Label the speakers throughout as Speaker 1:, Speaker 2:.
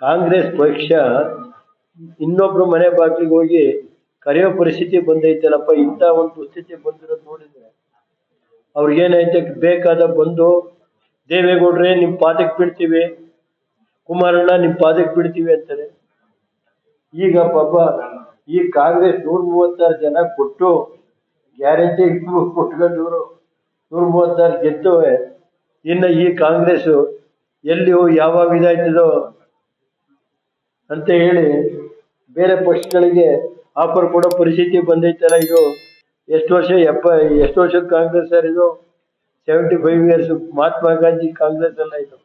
Speaker 1: ಕಾಂಗ್ರೆಸ್ ಪಕ್ಷ ಇನ್ನೊಬ್ರು ಮನೆ ಬಾಗಿಲಿಗೆ ಹೋಗಿ ಕರೆಯೋ ಪರಿಸ್ಥಿತಿ ಬಂದೈತಲ್ಲಪ್ಪ. ಇಂಥ ಒಂದು ಪರಿಸ್ಥಿತಿ ಬಂದಿರೋದು ನೋಡಿದ್ರೆ ಅವ್ರಿಗೇನೈತೆ, ಬೇಕಾದ ಬಂದು ದೇವೇಗೌಡ್ರೆ ನಿಮ್ ಪಾದಕ್ಕೆ ಬೀಳ್ತೀವಿ, ಕುಮಾರಣ್ಣ ನಿಮ್ ಪಾದಕ್ಕೆ ಬೀಳ್ತೀವಿ ಅಂತಾರೆ. ಈಗ ಪಾಪ ಈ ಕಾಂಗ್ರೆಸ್ 136 ಜನ ಕೊಟ್ಟು ಗ್ಯಾರಂಟಿ ಕೊಟ್ಕೊಂಡು 136 ಗೆದ್ದವೆ. ಇನ್ನು ಈ ಕಾಂಗ್ರೆಸ್ ಎಲ್ಲಿ ಯಾವಾಗ ಇದಾಯ್ತದೋ ಅಂತ ಹೇಳಿ ಬೇರೆ ಪಕ್ಷಗಳಿಗೆ ಆಫರ್ ಕೊಡೋ ಪರಿಸ್ಥಿತಿ ಬಂದೈತಲ್ಲ. ಇದು ಎಷ್ಟು ವರ್ಷದ ಕಾಂಗ್ರೆಸ್ ಸರ್ ಇದು? 75 ಇಯರ್ಸ್ ಮಹಾತ್ಮ ಗಾಂಧಿ ಕಾಂಗ್ರೆಸ್ ಅಲ್ಲ ಇದು.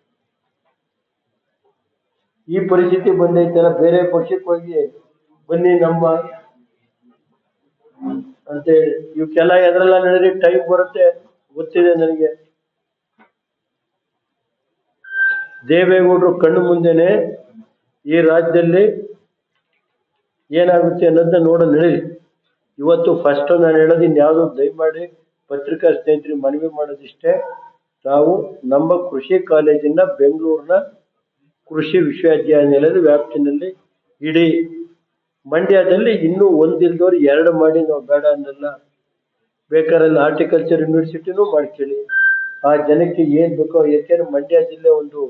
Speaker 1: ಈ ಪರಿಸ್ಥಿತಿ ಬಂದೈತಲ್ಲ, ಬೇರೆ ಪಕ್ಷಕ್ಕೆ ಹೋಗಿ ಬನ್ನಿ ನಮ್ಮ ಅಂತೇಳಿ ಇವಕ್ಕೆಲ್ಲ ಎದ್ರೆಲ್ಲ ನಡೆದ್ರೆ ಟೈಮ್ ಬರುತ್ತೆ, ಗೊತ್ತಿದೆ ನನಗೆ. ದೇವೇಗೌಡರು ಕಣ್ಣು ಮುಂದೆನೆ ಈ ರಾಜ್ಯದಲ್ಲಿ ಏನಾಗುತ್ತೆ ಅನ್ನೋದನ್ನ ನೋಡ ನಡೀಲಿ. ಇವತ್ತು ಫಸ್ಟ್ ನಾನು ಹೇಳೋದು, ಇನ್ಯಾವುದು ದಯಮಾಡಿ ಪತ್ರಿಕಾ ಸ್ನೇಹಿತರಿಗೆ ಮನವಿ ಮಾಡೋದಿಷ್ಟೇ, ನಾವು ನಮ್ಮ ಕೃಷಿ ಕಾಲೇಜಿನ ಬೆಂಗಳೂರಿನ ಕೃಷಿ ವಿಶ್ವವಿದ್ಯಾನಿಲಯದ ವ್ಯಾಪ್ತಿನಲ್ಲಿ ಇಡೀ ಮಂಡ್ಯದಲ್ಲಿ ಇನ್ನೂ ಒಂದಿಲ್ದವ್ರು 2 ಮಾಡಿ ನಾವು ಬೇಡ ಅನ್ನಲ್ಲ. ಬೇಕಾರಲ್ಲಿ ಹಾರ್ಟಿಕಲ್ಚರ್ ಯೂನಿವರ್ಸಿಟಿನೂ ಮಾಡ್ಕೊಳ್ಳಿ. ಆ ಜನಕ್ಕೆ ಏನ್ ಬೇಕೋ, ಯಾಕೆಂದ್ರೆ ಮಂಡ್ಯ ಜಿಲ್ಲೆ ಒಂದು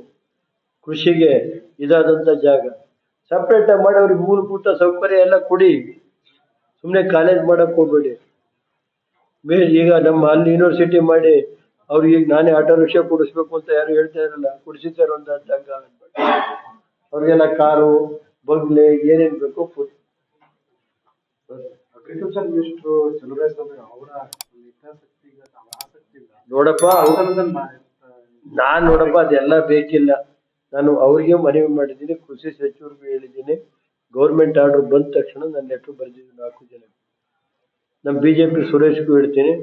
Speaker 1: ಕೃಷಿಗೆ ಇದಾದಂತ ಜಾಗ. ಸಪ್ರೇಟ್ ಆಗಿ ಮಾಡಿ ಅವ್ರಿಗೆ ಮೂಲಭೂತ ಸೌಕರ್ಯ ಎಲ್ಲ ಕೊಡಿ, ಸುಮ್ಮನೆ ಕಾಲೇಜ್ ಮಾಡಕ್ ಹೋಗ್ಬೇಡಿ. ಈಗ ನಮ್ಮ ಅಲ್ಲಿ ಯೂನಿವರ್ಸಿಟಿ ಮಾಡಿ ಅವ್ರಿಗೆ ಈಗ ನಾನೇ ಆಟೋ ರಿಕ್ಷಾ ಕೊಡಿಸ್ಬೇಕು ಅಂತ ಯಾರು ಹೇಳ್ತಾ ಇರಲ್ಲ, ಕೊಡಿಸಿದ್ದಾರೆ ಒಂದು ಜಾಗ. ಅವ್ರಿಗೆಲ್ಲ ಕಾರು ಬಂಗ್ಲೆ ಏನೇನ್ ಬೇಕೋ ಕೊಡಿ.
Speaker 2: ಅಗ್ರಿಕಲ್ಚರ್ ಮಿನಿಸ್ಟರ್ ಚಲುವರಾಯ ಅವರ
Speaker 1: ನೋಡಪ್ಪ, ನೋಡಪ್ಪ ಅದೆಲ್ಲ ಬೇಕಿಲ್ಲ. ನಾನು ಅವ್ರಿಗೆ ಮನವಿ ಮಾಡಿದ್ದೀನಿ, ಕೃಷಿ ಸಚಿವರಿಗೂ ಹೇಳಿದ್ದೀನಿ. ಗೌರ್ಮೆಂಟ್ ಆರ್ಡರ್ ಬಂದ ತಕ್ಷಣ ನನ್ನ ಲೆಟರ್ ಬರೆದಿದ್ದೀನಿ 4 ಜನ. ನಮ್ಮ ಬಿಜೆಪಿ ಸುರೇಶ್ಗೂ ಹೇಳ್ತೀನಿ,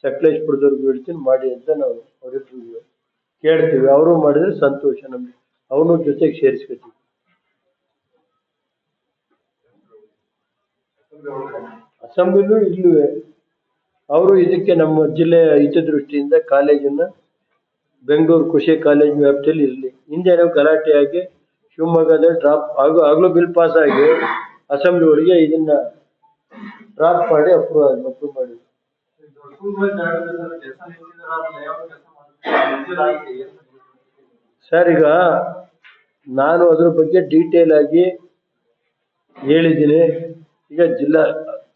Speaker 1: ಸಕಲೇಶ್ಪುರದವ್ರಿಗೂ ಹೇಳ್ತೀನಿ, ಮಾಡಿ ಅಂತ ನಾವು ಅವರಿಬ್ಬರಿಗೂ ಕೇಳ್ತೀವಿ. ಅವರು ಮಾಡಿದ್ರೆ ಸಂತೋಷ, ನಮ್ಗೆ ಅವನು ಜೊತೆಗೆ ಸೇರಿಸ್ಕೊತೀವಿ. ಅಸೆಂಬ್ಲಿಲೂ ಇಲ್ಲವೇ ಅವರು ಇದಕ್ಕೆ ನಮ್ಮ ಜಿಲ್ಲೆಯ ಹಿತದೃಷ್ಟಿಯಿಂದ ಕಾಲೇಜನ್ನ ಬೆಂಗಳೂರು ಕೃಷಿ ಕಾಲೇಜ್ ವ್ಯಾಪ್ತಿಯಲ್ಲಿ ಇರಲಿ. ಹಿಂದೆ ನಾವು ಗಲಾಟೆಯಾಗಿ ಶಿವಮೊಗ್ಗದಲ್ಲಿ ಡ್ರಾಪ್ ಆಗ್ಲೂ ಬಿಲ್ ಪಾಸ್ ಆಗಿ ಅಸೆಂಬ್ಲಿ ಒಳಗೆ ಇದನ್ನ ಡ್ರಾಪ್ ಮಾಡಿ ಅಪ್ರೂವ್ ಮಾಡಿ. ಸರ್, ಈಗ ನಾನು ಅದ್ರ ಬಗ್ಗೆ ಡೀಟೇಲ್ ಆಗಿ ಹೇಳಿದ್ದೀನಿ. ಈಗ ಜಿಲ್ಲಾ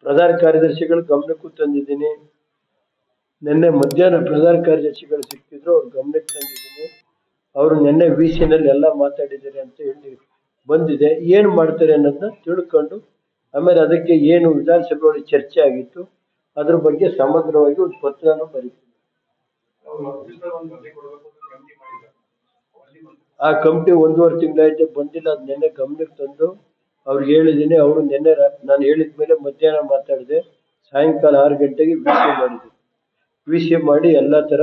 Speaker 1: ಪ್ರಧಾನ ಕಾರ್ಯದರ್ಶಿಗಳ ಗಮನಕ್ಕೂ ತಂದಿದ್ದೀನಿ. ನಿನ್ನೆ ಮಧ್ಯಾಹ್ನ ಪ್ರಧಾನ ಕಾರ್ಯದರ್ಶಿಗಳು ಸಿಕ್ಕಿದ್ರು, ಅವ್ರ ಗಮನಕ್ಕೆ ತಂದಿದ್ದೀನಿ. ಅವರು ನಿನ್ನೆ VC-ನಲ್ಲಿ ಎಲ್ಲ ಮಾತಾಡಿದ್ದಾರೆ ಅಂತ ಹೇಳಿ ಬಂದಿದೆ. ಏನು ಮಾಡ್ತಾರೆ ಅನ್ನೋದನ್ನ ತಿಳ್ಕೊಂಡು ಆಮೇಲೆ ಅದಕ್ಕೆ ಏನು ವಿಧಾನಸಭೆ ಒಳಗೆ ಚರ್ಚೆ ಆಗಿತ್ತು ಅದ್ರ ಬಗ್ಗೆ ಸಮಗ್ರವಾಗಿ ಒಂದು ಪತ್ರನ ಬರೀತೀನಿ. ಆ ಕಮಿಟಿ 1.5 ತಿಂಗಳಾಯ್ತು ಬಂದಿಲ್ಲ. ಅದು ನಿನ್ನೆ ಗಮನಕ್ಕೆ ತಂದು ಅವ್ರಿಗೆ ಹೇಳಿದ್ದೀನಿ. ಅವರು ನಿನ್ನೆ ನಾನು ಹೇಳಿದ ಮೇಲೆ ಮಧ್ಯಾಹ್ನ ಮಾತಾಡಿದೆ, ಸಾಯಂಕಾಲ 6 ಗಂಟೆಗೆ VC ಮಾಡಿ ಎಲ್ಲ ಥರ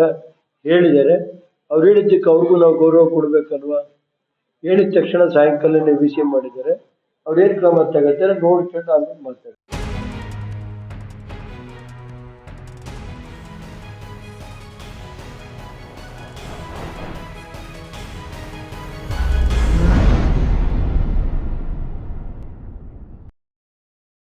Speaker 1: ಹೇಳಿದ್ದಾರೆ. ಅವ್ರು ಹೇಳಿದ್ದಕ್ಕೆ ಅವ್ರಿಗೂ ನಾವು ಗೌರವ ಕೊಡ್ಬೇಕಲ್ವಾ. ಹೇಳಿದ ತಕ್ಷಣ ಸಾಯಂಕಾಲನೇ VC ಮಾಡಿದ್ದಾರೆ. ಅವ್ರೇನು ಕ್ರಮ ತಗೋತಾರೆ ನೋಡ್ಕೊಂಡು ಆಮೇಲೆ ಮಾತಾಡ್ತಾರೆ.